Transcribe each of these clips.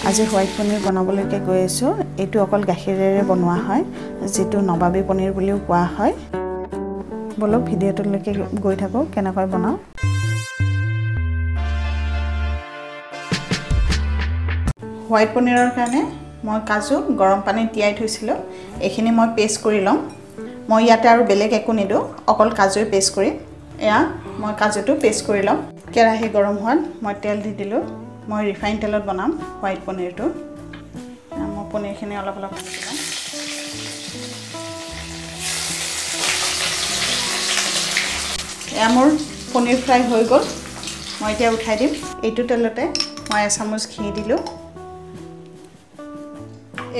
আজি হোৱাইট পনীৰ বনাবলৈকে গৈ আছোঁ। এইটো অকল গাখীৰেৰে বনোৱা হয়, যেটো নবাবী পনীৰ বুলিও কোৱা হয়। বলক ভিডিঅ'টোলৈকে গৈ থাকোঁ কেনেকৈ বনাওঁ। হোৱাইট পনীৰৰ কাৰণে মই কাজু গৰম পানীত তিয়াই থৈছিলোঁ। এইখিনি মই পেষ্ট কৰি লম। মই ইয়াতে আৰু বেলেগ একো নিদো, অকল কাজুই পেষ্ট কৰি। এয়া মই কাজুটো পেষ্ট কৰি লম। কেৰাহী গৰম হোৱাত মই তেল দি দিলোঁ। মই ৰিফাইন তেলত বনাম হোৱাইট পনীৰটো। মই পনীৰখিনি অলপ ভাজি লম। এয়া মোৰ পনীৰ ফ্ৰাই হৈ গ'ল। মই এতিয়া উঠাই দিম। এইটো তেলতে মই এচামুচ ঘি দিলোঁ।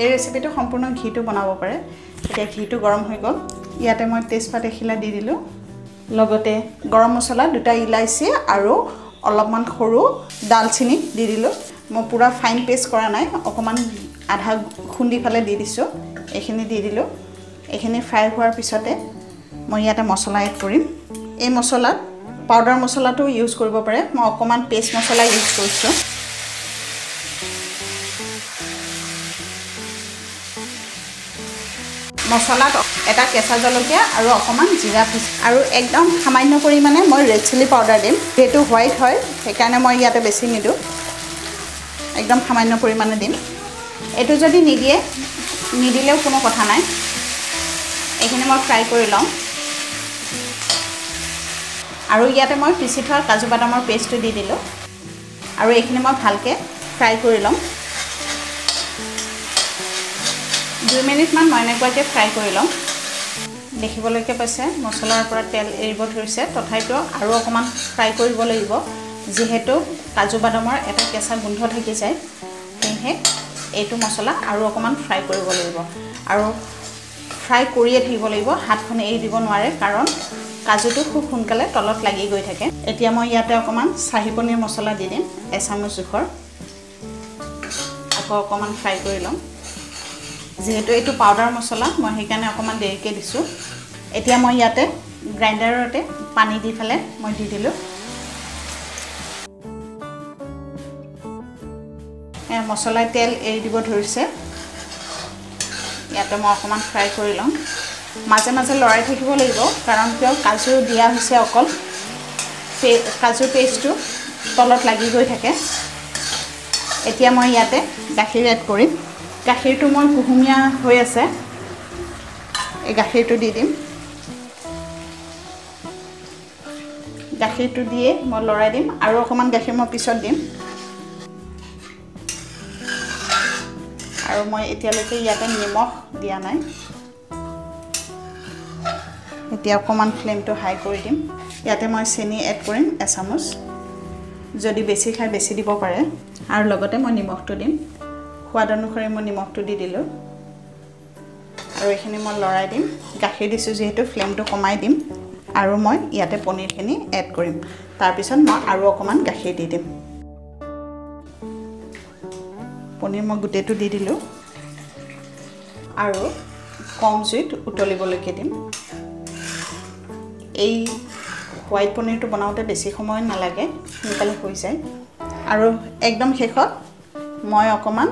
এই ৰেচিপিটো সম্পূৰ্ণ ঘিটো বনাব পাৰে। এতিয়া ঘিটো গৰম হৈ গ'ল। ইয়াতে মই তেজপাত এখিলা দি দিলোঁ। লগতে গৰম মছলা 2টা ইলাইচি আৰু অলপমান সৰু ডালচিনি দি দিলোঁ। মই পুৰা ফাইন পেষ্ট কৰা নাই, অকমান আধা খুন্দি ফালে দি দিছোঁ। এইখিনি দি দিলোঁ। এইখিনি ফ্ৰাই হোৱাৰ পিছতে মই ইয়াতে মছলা এড কৰিম। এই মছলাত পাউডাৰ মছলাটো ইউজ কৰিব পাৰে। মই অকমান পেষ্ট মছলা ইউজ কৰিছোঁ। মছলাত এটা কেঁচা জলকীয়া আৰু অকমান জিৰা পিচ আৰু একদম সামান্য পৰিমাণে মই ৰেড চিলি পাউডাৰ দিম। যেটো হোৱাইট হয় সেইকাৰণে মই ইয়াতে বেছি নিদো। একদম সামান্য পৰিমাণে দিম। এটো যদি নিদিলেও কোনো কথা নাই। এইখিনি মই ফ্ৰাই কৰি লম। আৰু ইয়াতে মই পিচি থোৱা কাজু বাদামৰ পেষ্টটো দি দিলোঁ। আৰু এইখিনি মই ভালকে ফ্ৰাই কৰি লম। 2 মিনিটমান মই এনেকুৱাকৈ ফ্ৰাই কৰি লম। দেখিবলৈকে পাইছে মছলাৰ পৰা তেল এৰিব ধৰিছে, তথাপিও আৰু অকমান ফ্ৰাই কৰিব লাগিব, যিহেতু কাজু বাদামৰ এটা কেঁচা গোন্ধ থাকি যায়। সেয়েহে এইটো মছলা আৰু অকমান ফ্ৰাই কৰিব লাগিব। আৰু ফ্ৰাই কৰিয়ে থাকিব লাগিব, হাতখন এৰি দিব নোৱাৰে, কাৰণ কাজুটো খুব সোনকালে তলত লাগি গৈ থাকে। এতিয়া মই ইয়াতে অকমান চাহি পনীৰ মছলা দি দিম, এচামুচ জোখৰ। আকৌ অকমান ফ্ৰাই কৰি লম। যেহেতু এইটো পাউডাৰ মছলা, মই সেইকাৰণে অকমান দেৰিকৈ দিছোঁ। এতিয়া মই ইয়াতে গ্ৰাইণ্ডাৰতে পানী দি ফেলে মই দি দিলোঁ। মছলাই তেল এৰি দিব ধৰিছে। ইয়াতে মই অকমান ফ্ৰাই কৰি লম। মাজে মাজে লৰাই থাকিব লাগিব, কাৰণ কিয় কাজু দিয়া হৈছে অকল। কাজু পেষ্টটো তলত লাগি গৈ থাকে। এতিয়া মই ইয়াতে গাখীৰ এড কৰিম। গাখীৰটো মই কুহুমীয়া হৈ আছে। এই গাখীৰটো দি দিম। গাখীৰটো দিয়ে মই লৰাই দিম, আৰু অকমান গাখীৰ মই পিছত দিম। আৰু মই এতিয়ালৈকে ইয়াতে নিমখ দিয়া নাই। এতিয়া অকমান ফ্লেমটো হাই কৰি দিম। ইয়াতে মই চেনি এড কৰিম এচামুচ। যদি বেছি খাই বেছি দিব পাৰে। আৰু লগতে মই নিমখটো দিম। সোৱাদ অনুসৰি মই নিমখটো দি দিলোঁ। আৰু এইখিনি মই লৰাই দিম। গাখীৰ দিছোঁ যিহেতু ফ্লেমটো কমাই দিম। আৰু মই ইয়াতে পনীৰখিনি এড কৰিম। তাৰপিছত মই আৰু অকমান গাখীৰ দি দিম। পনীৰ মই গোটেইটো দি দিলোঁ। আৰু কম জুইত উতলিবলৈকে দিম। এই হোৱাইট পনীৰটো বনাওঁতে বেছি সময় নালাগে, সোনকালে হৈ যায়। আৰু একদম শেষত মই অকমান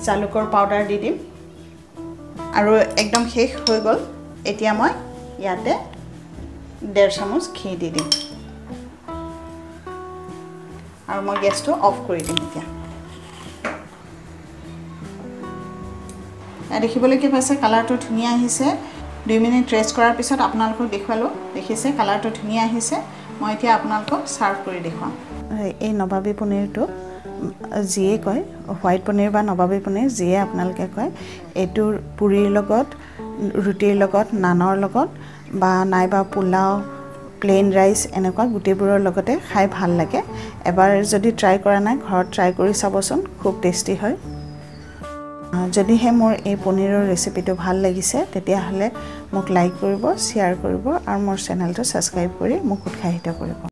জালুকৰ পাউডাৰ দি দিম। আৰু একদম শেষ হৈ গ'ল। এতিয়া মই ইয়াতে 1.5 চামুচ ঘি দি দিম। আৰু মই গেছটো অফ কৰি দিম এতিয়া। দেখিবলৈকে পাইছে কালাৰটো ধুনীয়া আহিছে। 2 মিনিট ৰেষ্ট কৰাৰ পিছত আপোনালোকক দেখুৱালোঁ। দেখিছে কালাৰটো ধুনীয়া আহিছে। মই এতিয়া আপোনালোকক ছাৰ্ভ কৰি দেখুৱাম। এই নবাবী পনীৰটো যিয়ে কয়, হোৱাইট পনীৰ বা নবাবী পনীৰ যিয়ে আপোনালোকে কয়, এইটো পুৰিৰ লগত, ৰুটিৰ লগত, নানৰ লগত বা নাইবা পোলাও, প্লেইন ৰাইচ এনেকুৱা গোটেইবোৰৰ লগতে খাই ভাল লাগে। এবাৰ যদি ট্ৰাই কৰা নাই, ঘৰত ট্ৰাই কৰি চাবচোন, খুব টেষ্টি হয়। যদিহে মোৰ এই পনীৰৰ ৰেচিপিটো ভাল লাগিছে, তেতিয়াহ'লে মোক লাইক কৰিব, শ্বেয়াৰ কৰিব আৰু মোৰ চেনেলটো ছাবস্ক্ৰাইব কৰি মোক উৎসাহিত কৰিব।